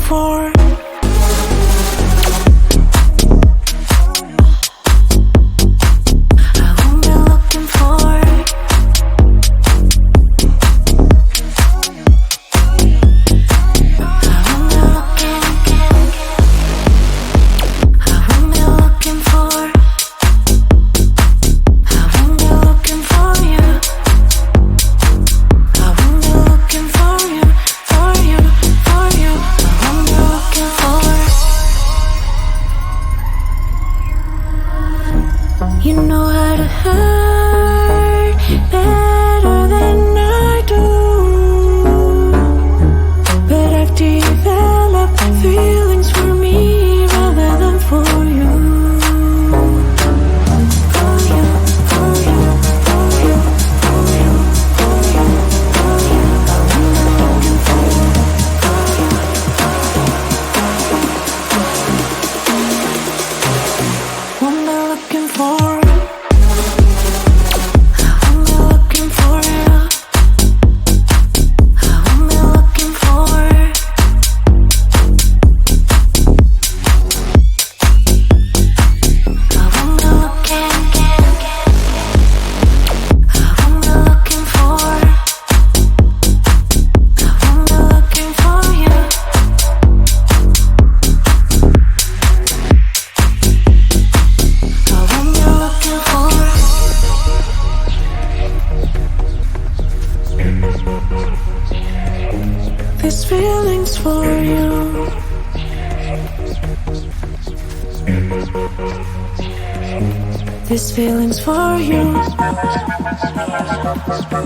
for? You know how to hurt better than I do, but I've developed feelings for me rather than for you. For you, for you, for you, for you, for you, for you. I'm looking for you, what am I looking for? This feeling's for you. This feeling's for you.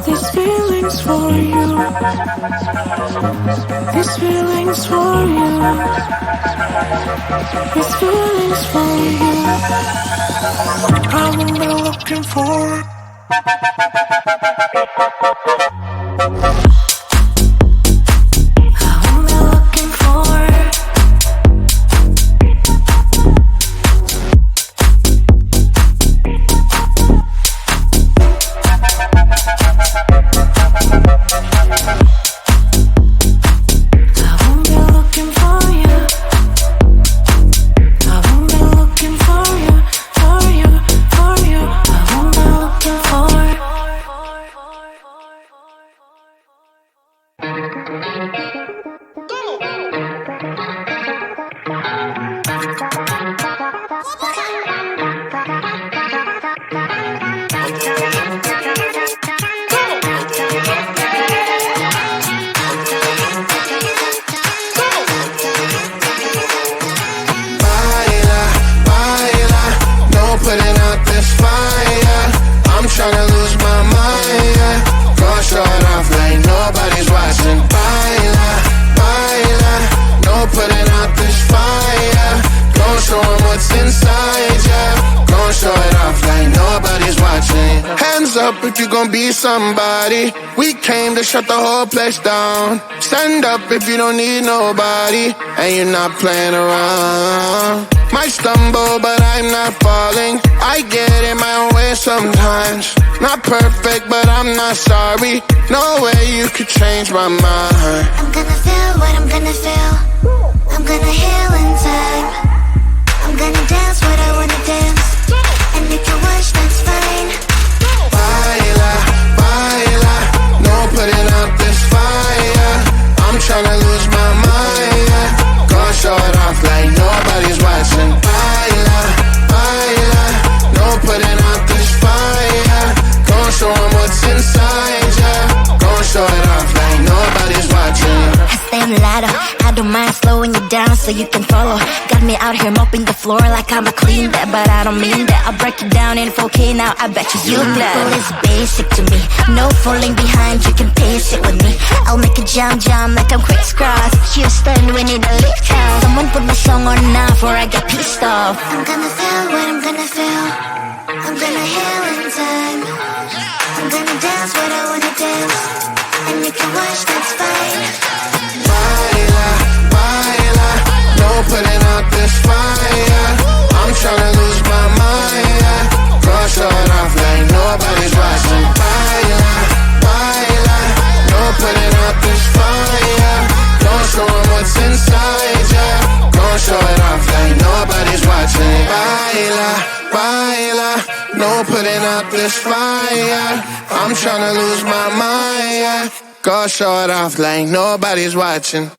This feeling's for you. This feeling's for you. This feeling's for you. I'm only looking for. Putting out this fire, I'm tryna lose my mind, yeah. Go short off like nobody's watching. Baila, baila, no putting out this fire. Go show 'em what's inside, yeah. Go show it off like nobody's watching. Hands up if you gon' be somebody. We came to shut the whole place down. Stand up if you don't need nobody, and you're not playing around. Might stumble, but I'm not falling. I get in my own way sometimes. Not perfect, but I'm not sorry. No way you could change my mind. I'm gonna feel what I'm gonna feel. I'm gonna heal in time. I'm gonna dance what I wanna dance. And if you wish, that's fine. Baila, baila, no putting out this fire. I'm tryna lose my mind, yeah. Go show it off like nobody's watching. Baila, baila, no putting out this fire. Go show 'em what's inside, yeah. Go show it off like nobody's watching. I stay on the ladder, I don't mind slowing you down so you can follow. Got me out here mopping the floor like I'm a clean that, but I don't mean that. I'll break it down in 4K now, I bet you glad. It's basic to me, no falling behind, you can pace it with me. I'll make a jump like I'm crisscross. Houston, we need a lift out. Someone put my song on now before I get pissed off. I'm gonna feel what I'm gonna feel. I'm gonna heal in time. I'm gonna dance what I wanna dance. And if you wish, that's fine. Baila, baila, no putting out this fire. I'm tryna lose my mind, yeah. Go show it off like nobody's watching. Baila, baila, no putting out this fire. Don't show 'em what's inside. putting out this fire. I'm tryna lose my mind, yeah. Go show it off like nobody's watching.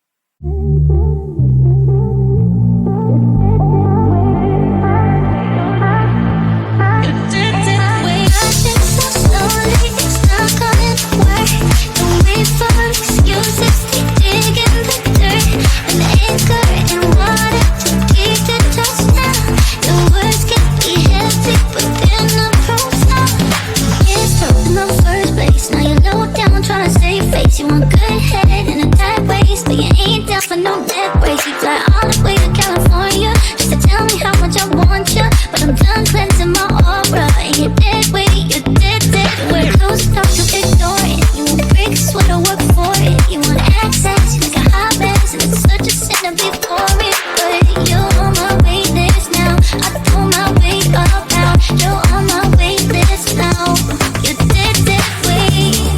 You want good head in a tight waist, but you ain't down for no neck brace. You fly all the way to California just to tell me how much I want you, but I'm done cleansing my aura. And you're dead weight, you're dead. You wear clothes enough to ignore it. You want bricks, what I work for it. You want access, you like a hot mess, and it's such a sin to be for it. But you're on my wait list now. I pull my weight up now. You're on my wait list now. You're dead weight.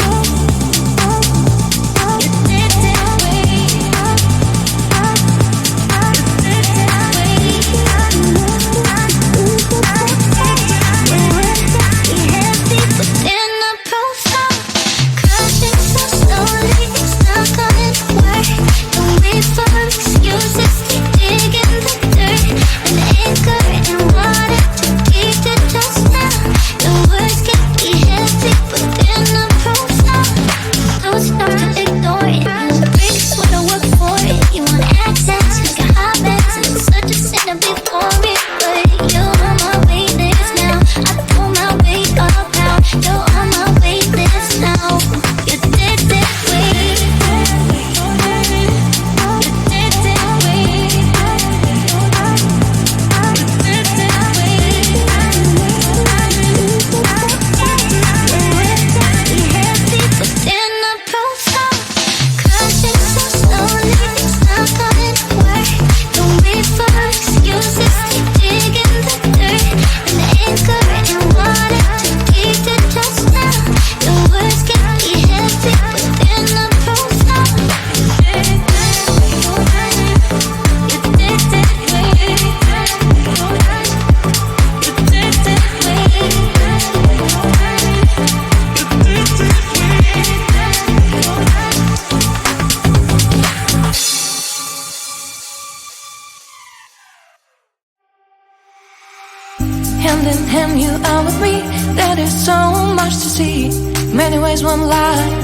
Hand in hand, you are with me. There is so much to see. Many ways, one life.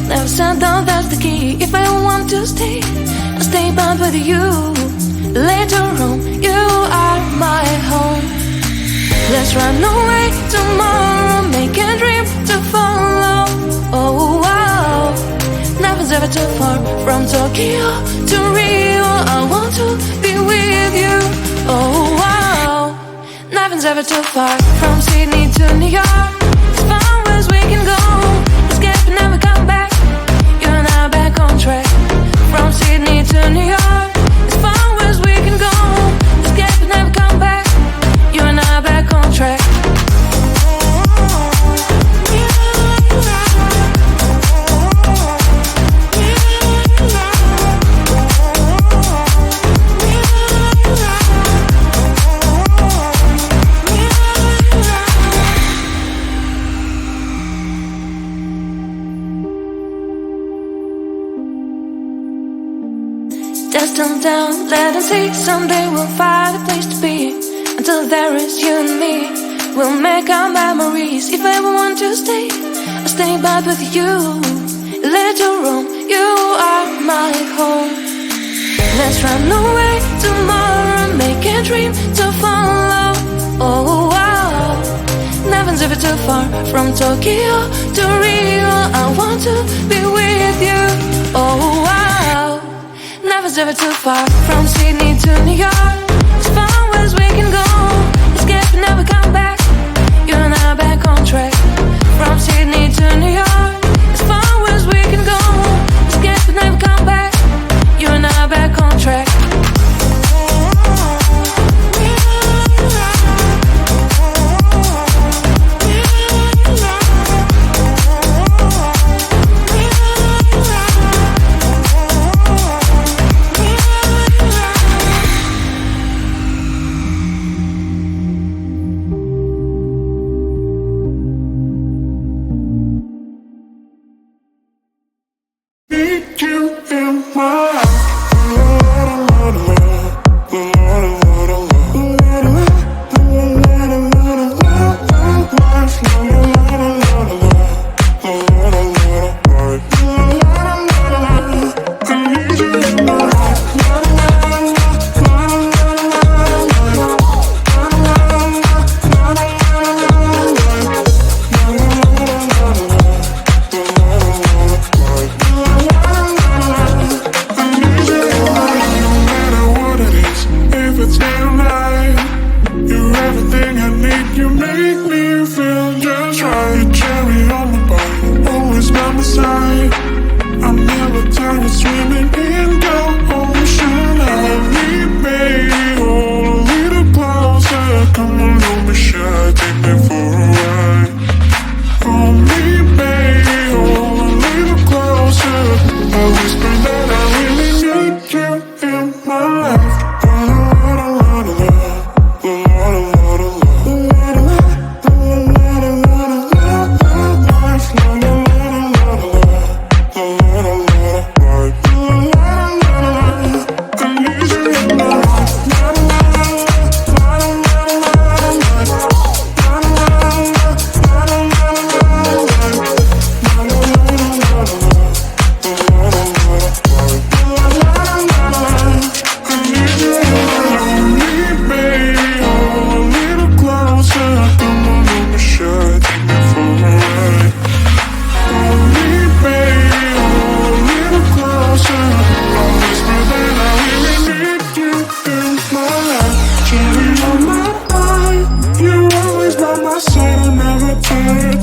Never said that that's the key. If I want to stay, I'll stay but with you. Later on, you are my home. Let's run away tomorrow. Make a dream to follow. Oh, wow. Nothing's ever too far. From Tokyo to Rio, I want to be with you. Oh, wow. Nothing's ever too far. From Sydney to New York, as far as we can go. Escape and never come back. You and I back on track. From Sydney to New York, as far as we can go. Escape and never come back. You and I back on track. Dust them down, let them see. Someday we'll find a place to be. Until there is you and me, we'll make our memories. If I ever want to stay, I'll stay back with you. Later on, you are my home. Let's run away tomorrow, make a dream to follow. Oh, wow. Nothing's ever too far. From Tokyo to Rio, I want to be with you. Oh, wow. Nothing's ever too far. From Sydney to New York, as far as we can go. Escape and never come back. You and I back on track. From Sydney to New York, as far as we can go. Escape and never come back. You and I back on track. side. I'm never tired of swimming in the ocean. Let me be a little closer. Come on, don't be shy, take me for a ride. Hold me, baby, hold a little closer. I whisper that I really need you in my life.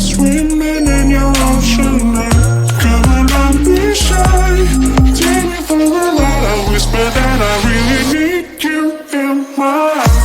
Swimming in your ocean now. Come on, don't be shy. Take me for a ride. I whisper that I really need you in my life.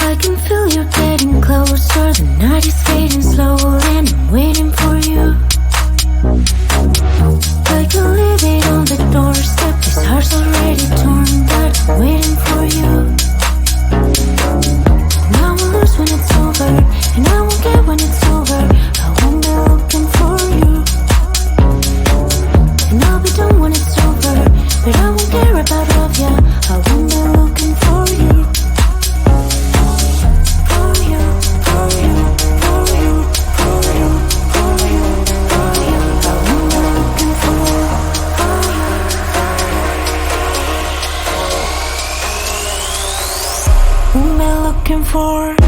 I can feel you getting closer. The night is fading slow, and I'm waiting for you. I can leave it on the doorstep. This heart's already torn, but I'm waiting for you. And I will lose when it's over, and I won't get when it's over. I won't be looking for you. And I'll be done when it's over, but I won't care about love, yeah. I won't be looking for you. Who am I looking for?